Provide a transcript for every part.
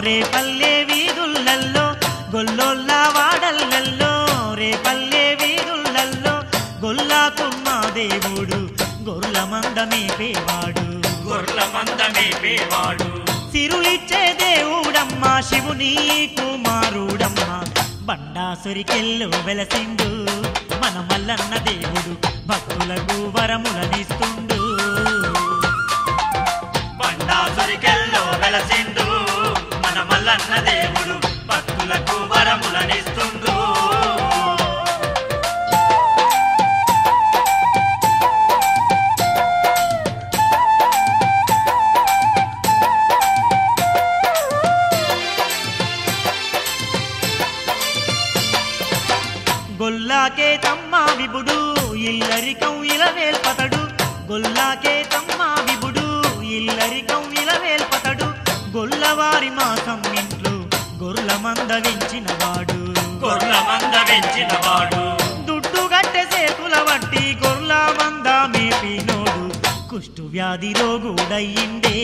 రేపల్లె వీధులల్లో గొల్లోల్ల వాడలల్లో రేపల్లె వీధులల్లో గొల్లాకుమ్మ దేవుడు గొర్ల మంద మేపేవాడు సిరులిచ్చే దేవుడమ్మ శివుని కుమారుడమ్మ బండాసురికెల్లో వెలసిండు మన మల్లన్న దేవుడు భక్తులకు వరములనిస్తుండు బండాసురికెల్లో వెలసిండు మన మల్లన్న దేవుడు భక్తులకు వరములనిస్తుండు గొల్లాకే తమ్మ విబుడు ఇల్లరికం ఇలవేల్పతడు గొల్లాకే తమ్మ విబుడు ఇల్లరికం ఇలవేల్పతడు గొల్లవారి మాసం ఇంట్లో గొర్ల మంద వెంచినవాడు దుడ్డు గట్టె సేతుల వట్టి గొర్ల మంద మేపినోడు కుష్టు వ్యాధి రోగుడయ్యిండే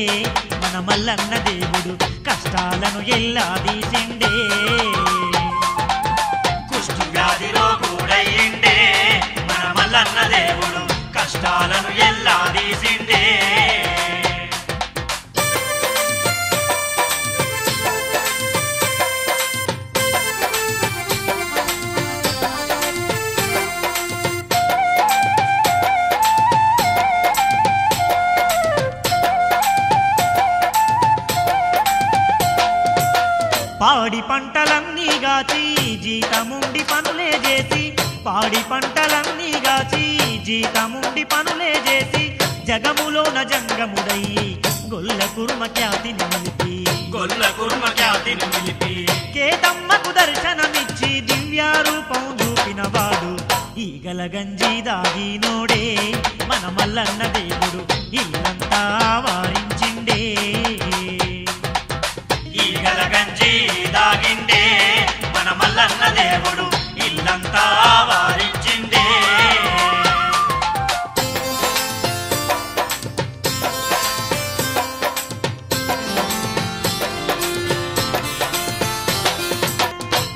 మన మల్లన్న దేవుడు కష్టాలను ఎల్లాదీసిండే వ్యాధిలోగుడయ్యిండే మన మల్లన్న దేవుడు కష్టాలను ఎల్లాదీసిండే పాడి పంటలన్నీ గాచి జీతముండి పనులే చేసి పాడి పంటలన్నీ గాచి జీతముండి పనులే చేసి జగములోన జంగముడయ్యి గొల్ల కుర్మ ఖ్యాతిని నిలిపి కేతమ్మకు దర్శనమిచ్చి దివ్యారూపం చూపినవాడు ఈగల గంజి దాగినోడే మన మల్లన్న దేవుడు ఇల్లంతా వారించిండే ఈగల గంజి దాగిండే మన మల్లన్న దేవుడు ఇల్లంతా వారించిండే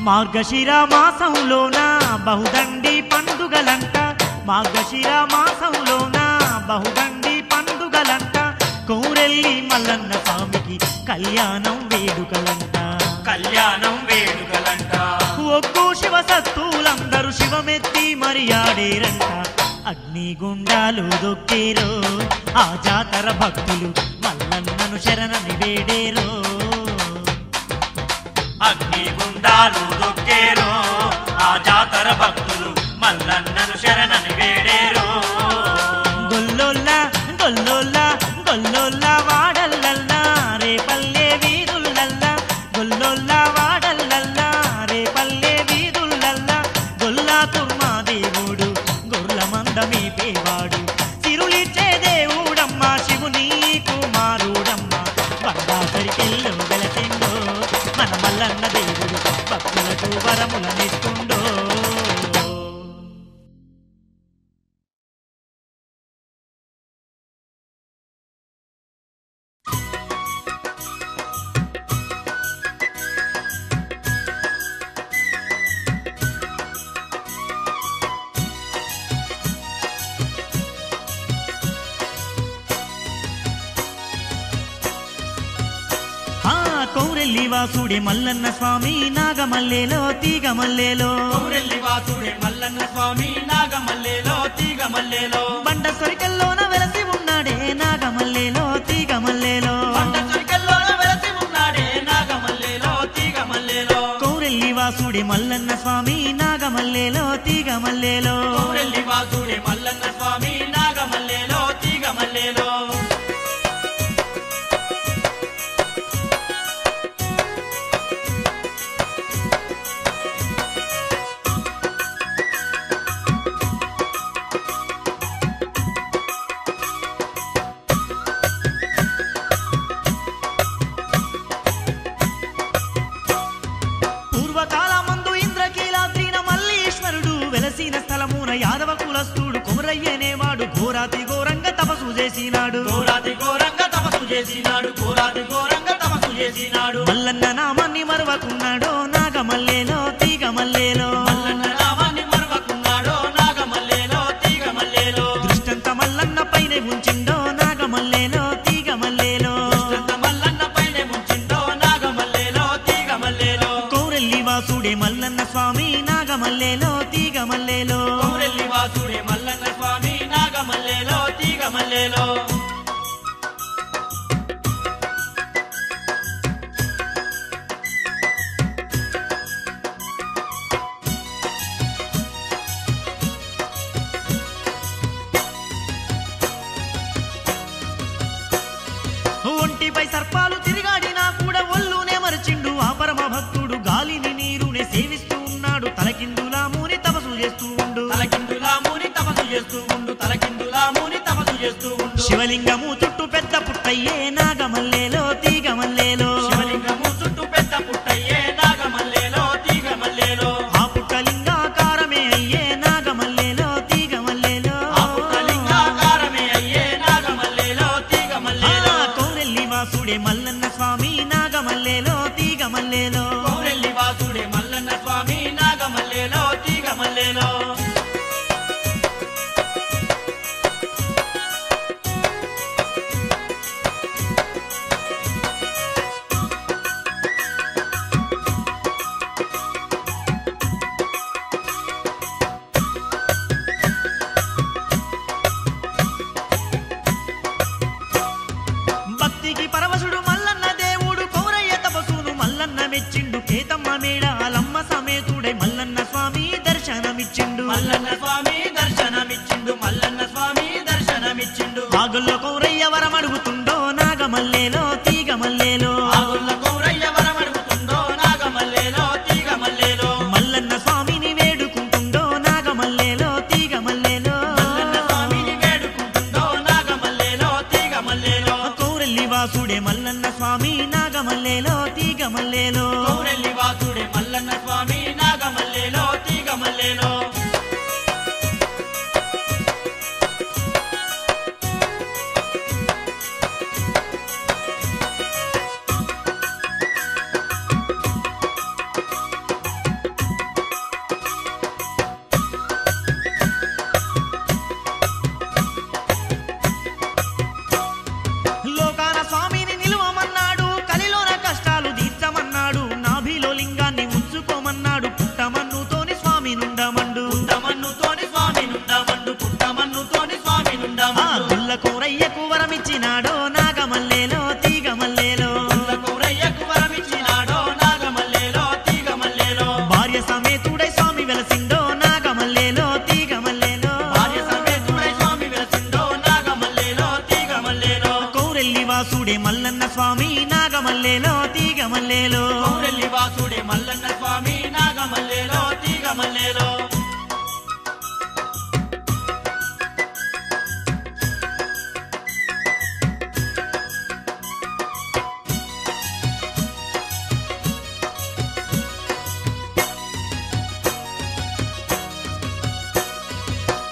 మార్గశిర మాసంలోన బహుదండి పండుగలంట మార్గశిర మాసంలోన బహుదండి పండుగలంట కౌరెల్లి మల్లన్న స్వామికి కళ్యాణం వేడుకలంట ఒక్కో శివ సత్తులందరూ శివమెత్తి మరియాడేరంట అగ్నిగుండాలు దొక్కేరో ఆ జాతర భక్తులు మల్లన్నను శరణని వేడేరో అగ్నిగుండాలు దొక్కేరో ఆ జాతర భక్తులు మల్లన్నను శరణని వేడేరో గొల్లోల్లా గొల్లోల్లా గొల్లోల్లా వాడల్లల్లా రేపల్లె వీధులల్లా గొల్లోల్లా వాడల్లల్లా రేపల్లె వీధులల్లా గొల్లా కుర్మా దేవుడు గొర్ల మంద మేపేవాడు సిరులిచ్చే దేవుడమ్మ శివుని కుమారుడమ్మ బండాసరికెల్లో వెలసిండో మన మల్లన్న దేవుడు భక్తులకు వరములనిస్తుండో కౌరెల్లి వాసుడే మల్లన్న స్వామి నాగమల్లేలో తీగమల్లేలో కౌరెల్లి వాసుడే మల్లన్న స్వామి నాగమల్లేలో తీగమల్లేలో బండ సొరికల్లోన వెలసి ఉన్నాడే నాగమల్లేలో తీగమల్లేలో బండ సొరికల్లోన వెలసి ఉన్నాడే నాగమల్లేలో తీగమల్లేలో కౌరెల్లి వాసుడే మల్లన్న స్వామి నాగమల్లేలో తీగమల్లేలో కౌరెల్లి వాసుడే మల్లన్న స్వామి నాగమల్లేలో తీగమల్లేలో యాదవ కులస్తుడు కొమరయ్యనేవాడు ఘోరాతి ఘోరంగా తపస్సు చేసినాడు ఘోరాతి ఘోరంగా తపస్సు చేసినాడు ఘోరాతి ఘోరంగా తపస్సు చేసినాడు మల్లన్న నామాన్ని మరవకున్నాడో నాగమల్లేలో తీగ మల్లేలో మల్లన్న నామాన్ని మరవకున్నాడో నాగమల్లేలో తీగ మల్లేలో దృష్టంత మల్లన్న పైన ఉంచిండో నాగమల్లేలో తీగ మల్లేలో దృష్టంత మల్లన్న పైన ఉంచిండో నాగమల్లేలో తీగ మల్లేలో కౌరెల్లి వాసుడే మల్లన్న స్వామి నాగమల్లేలో తీగ మల్లేలో కౌరెల్లి వాసుడే మల్లన్న స్వామి నాగమల్లేలో తీగ మల్లేలో ఒంటిపై సర్పాలు తిరిగాడినా కూడా ఒళ్ళునే మరచిండు ఆ పరమ భక్తుడు గాలిని నీరునే సేవిస్తూ ఉన్నాడు తలకిందులా మూని తపసు చేస్తూ ఉండు తలకిందులా మూని తపసు చేస్తూ ఉండు తలకిందులా మూని తపసు చేస్తూ ఉండు శివలింగము చుట్టూ పెద్ద పుట్టయ్యే నాగమల్లేలో తీగ మల్లేలో శివలింగము చుట్టూ పెద్ద పుట్టయ్యే నాగమల్లేలో తీగ మల్లేలో ఆ పుట్టలింగాకారమే అయ్యే నాగమల్లేలో తీగ మల్లేలో ఆ పుట్టలింగాకారమే అయ్యే నాగమల్లేలో తీగ మల్లేలో కౌరెల్లి వాసుడే మల్లన్న స్వామి నాగమల్లేలో తీగ మల్లేలో కౌరెల్లి వాసుడే మల్లన్న స్వామి నాగమల్లేలో తీగ మల్లేలో భక్తికి పరవశుడు మల్లన్న దేవుడు కౌరయ్య తపసును మల్లన్న మెచ్చిండు కేతమ్మ మేడాలమ్మ సమేతుడై మల్లన్న స్వామి దర్శనమిచ్చిండు మల్లన్న స్వామి దర్శనమిచ్చిండు మల్లన్న స్వామి దర్శనమిచ్చిండు ఆగుల్లో కౌరయ్య వరమడుగుతుండో నాగమల్లేలో తీగ మల్లేలో ఆగుల్ల కౌరయ్య వరమడుగుతుండో నాగమల్లేలో తీగ మల్లేలో మల్లన్న స్వామిని వేడుకుంటుండో నాగమల్లేలో తీగ మల్లేలో మల్లన్న స్వామిని వేడుకుంటుండో నాగమల్లేలో తీగ మల్లేలో కౌరెల్లి వాసుడే మల్లన్న స్వామి నాగమల్లేలో తీగ మల్లేలో కౌరెల్లి వాసుడే మల్లన్న స్వామి నాగమల్లేలో తీగ మల్లేలో లోకాన స్వామిని నిలువమన్నాడు కలిలోన కష్టాలు తీర్చమన్నాడు నాభిలో లింగాన్ని ఉంచుకోమన్నాడు పుట్టమన్నుతోని స్వామి నుండమండు పుట్టమన్నుతోని స్వామి నుండమండు పుట్టమన్నుతోని స్వామి ఆ నుండమండు గుల్ల కౌరయ్యకు వరమిచ్చినాడో నాగమల్లేలో తీగ మల్లేలో పుల్ల కౌరయ్యకు వరమిచ్చినాడో నాగమల్లేలో తీగ మల్లేలో భార్య సమేతుడై స్వామి వెలసిండో నాగమల్లేలో తీగ మల్లేలో భార్య సమేతుడై స్వామి వెలసిండో నాగమల్లేలో తీగ మల్లేలో కౌరెల్లి వాసుడే మల్లన్న స్వామి నాగమల్లేలో తీగ మల్లేలో కౌరెల్లి వాసుడే మల్లన్న స్వామి నాగమల్లేలో తీగ మల్లేలో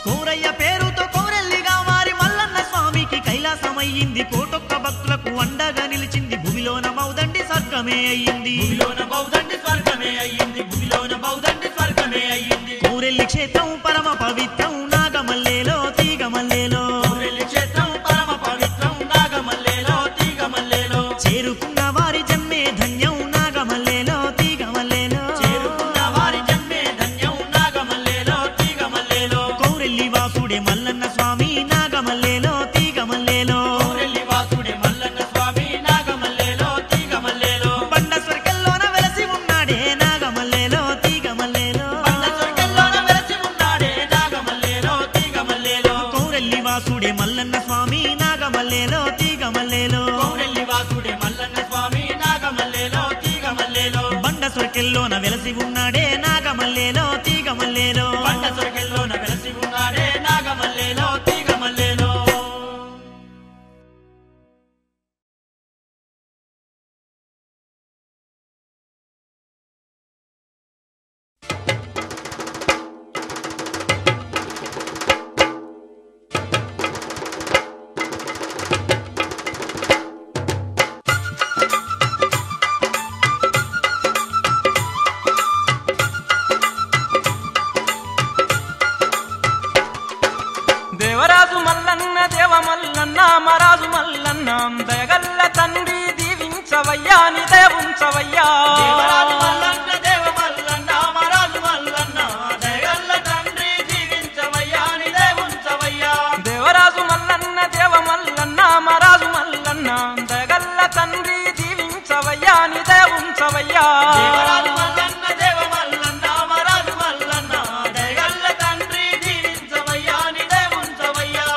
కౌరయ్య పేరుతో కౌరెల్లిగా మారి మల్లన్న స్వామికి కైలాసమయ్యింది కోటొక్క భక్తులకు అండగా నిలిచింది భూమిలోన మౌదండి స్వర్గమే అయ్యింది భూమిలోన బౌద్ధండి స్వర్గమే అయ్యింది భూమిలోన బౌద్ధండి స్వర్గమే అయ్యింది కౌరెల్లి క్షేత్రం పరమ పవిత్రం నాగమల్లేలో తీగ మల్లేలో కౌరెల్లి క్షేత్రం పరమ పవిత్రం నాగమల్లేలో తీగ మల్లేలో చేరుకున్న వారి జన్మే ధన్యం నాగమల్లేలో తీగ మల్లేలో చేరుకున్న వారి జన్మే ధన్యం నాగమల్లేలో తీగ మల్లేలో కౌరెల్లి వాసుడే మల్లన్న స్వామి నాగమల్లేలో తీగ మల్లేలో కౌరెల్లి వాసుడే మల్లన్న స్వామి నాగమల్లేలో తీగ మల్లేలో బండ స్వర్గంలోన వెలసి ఉన్నాడే నాగమల్లేలో తీగ మల్లేలో బండ స్వర్గంలోన వెలసి ఉన్నాడే నాగమల్లేలో తీగ మల్లేలో కౌరెల్లి వాసుడే మల్లన్న స్వామి నాగమల్లేలో తీగ మల్లేలో కౌరెల్లి వాసుడే మల్లన్న స్వామి నాగమల్లేలో తీగ మల్లేలో బండ స్వర్గంలోన వెలసి ఉన్నాడే నాగమల్లేలో తీగ మల్లేలో బండ స్వర్గంలోన వెలసి ఉన్నాడే నాగమల్లేలో తీగ మల్లేలో దీవించవయ్యా దేవరాజు మల్లన్న దేవ మల్లన్న మరాజు మల్లన్న దయగల్ల తండ్రి దీవించవయ్యా నిదే ఉంచవయ్యా దేవరాజు మల్లన్న దేవ మల్లన్న మరాజు మల్లన్న దగల్ల తండ్రి దీవించవయ్యా నిదే ఉంచవయ్యా దేవరాజు మల్లన్న దేవ మల్లన్న మరాజు మల్లన్న దయగల్ల తండ్రి దీవించవయ్యా నిదే ఉంచవయ్యా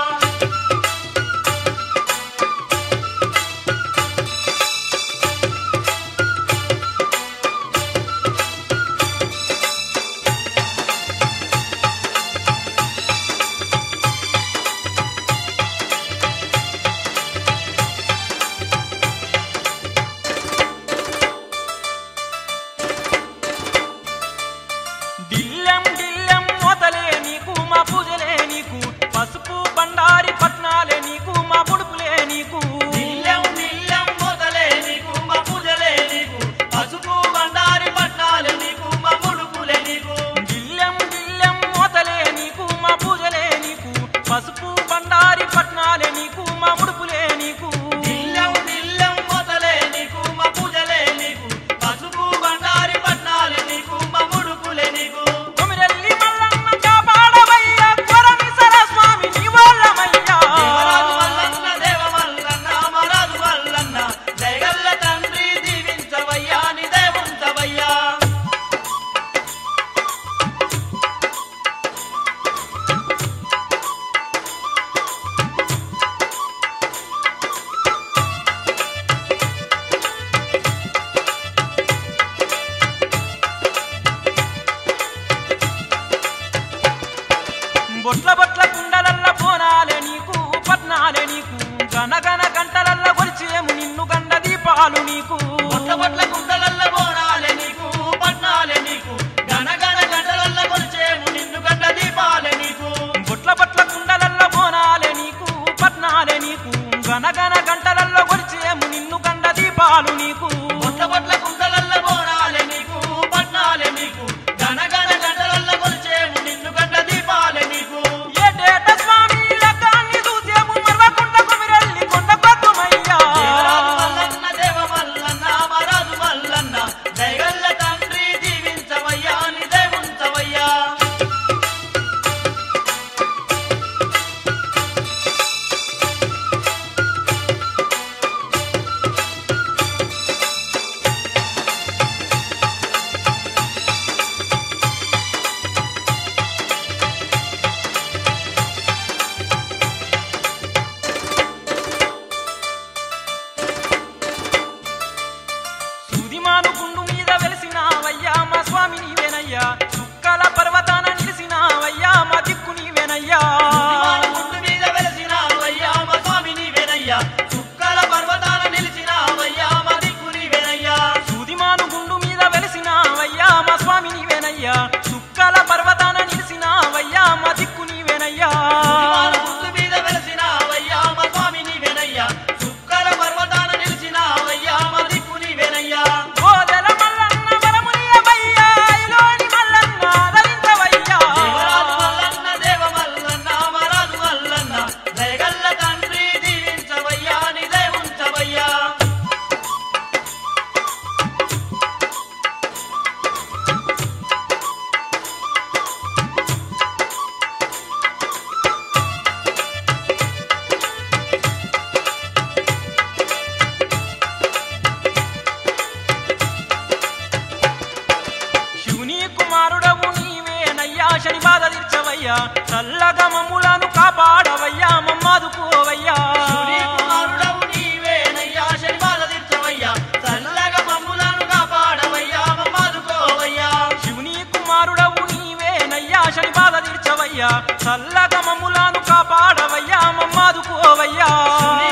దిల్లెం దిల్లెం మోతలే నీకు మా పూజలే నీకు పసుపు బండారి పట్నాలే నీకు మా పుడుపులే నీకు నిల్లం నిల్లం మొదలే నీకు మా పూజలే నీకు పసుపు బండారి పట్నాలే నీకు మా ముడుపులే నీకు దిల్లెం దిల్లెం మోతలే నీకు మా పూజలే నీకు పసుపు బండారి పట్నాలే నీకు మా ముడుపులే నీకు నిల్లం నిల్లం మొదలే నీకు మా పూజలే నీకు పసుపు బండారి పట్నాలే నీకు మా ముడుపులే నీకు కొమిరెల్లి మల్లన్న కాపాడవయ్యా కొరమిసర స్వామి నీ వాళ్ళమయ్యా దేవరాజు మల్లన్న దేవ మల్లన్న మరాజు మల్లన్న దయగల్ల తండ్రి దీవించవయ్యా నిదే ఉంచవయ్యా బొట్ల బొట్ల కుండలల్ల బోనాలే నీకు పట్నాలే నీకు గనగన గంటలల్ల గొలిచేము నిన్ను గండ దీపాలు నీకు బొట్ల బొట్ల కుండలల్ల బోనాలే నీకు పట్నాలే నీకు గనగన గంటలల్ల కొలిచేము నిన్ను గంట దీపాలే నీకు బొట్ల బొట్ల కుండలల్ల బోనాలే నీకు పట్నాలే నీకు గనగన గంటలల్ల గొలిచేము నిన్ను గండ దీపాలు నీకు బొట్ల బొట్ల కుండలల్ల బోనాలే నీకు పట్నాలే నీకు గనగన గంటలల్ల కొలిచేము నిన్ను గంట దీపాలే నీకు ఏటేట స్వామి లగ్గాన్ని చూసేము మరవకుండ కొమిరెల్లి కొండ పద్దుమయ్యా దేవరాజు మల్లన్న దేవ మల్లన్న మరాజు మల్లన్న దయగల్ల తండ్రి దీవించవయ్యా నిదే ఉంచవయ్యా సూదిమాను గుండు మీద వెలిసినావయ్యా మా స్వామి నీవేనయ్యా చుక్కల పర్వతాన నిలిసినావయ్యా మా దిక్కు నీవేనయ్యా విమాన గుండు మీద వెలసినావయ్యా మా స్వామి నీవేనయ్యా చుక్కల పర్వతాన నిలిచినావయ్యా మా దిక్కు నీవేనయ్యా సూదిమాను గుండు మీద వెలిసినావయ్యా మా స్వామి నీవేనయ్యా చుక్కల పర్వతాన నిలిసినావయ్యా మా దిక్కు నీవేనయ్యా విమాన గుండు మీద వెలసినావయ్యా మా స్వామి నీవేనయ్యా చుక్కల పర్వతాన నిలిచినావయ్యా మా దిక్కు నీవేనయ్యా గోదెల మల్లన్న వరమునియవయ్యా ఐలోని మల్లన్న ఆదరించవయ్యా దేవరాజు మల్లన్న దేవ మల్లన్న మరాజు మల్లన్న దయగల్ల తండ్రి దీవించవయ్యా నిదే ఉంచవయ్యా శివుని కుమారుడవు నీవేనయ్యా శని బాధ తీర్చవయ్యా చల్లగా మమ్ములను కాపాడవయ్యా మమ్మాదుకోవయ్యా శివుని కుమారుడవు నీవేనయ్యా శని బాధ తీర్చవయ్యా చల్లగా మమ్ములను కాపాడవయ్యా మమ్మాదుకోవయ్యా శివుని కుమారుడవు నీవేనయ్యా శని బాధ తీర్చవయ్యా చల్లగా మమ్ములను కాపాడవయ్యా మమ్మాదుకోవయ్యా శివుని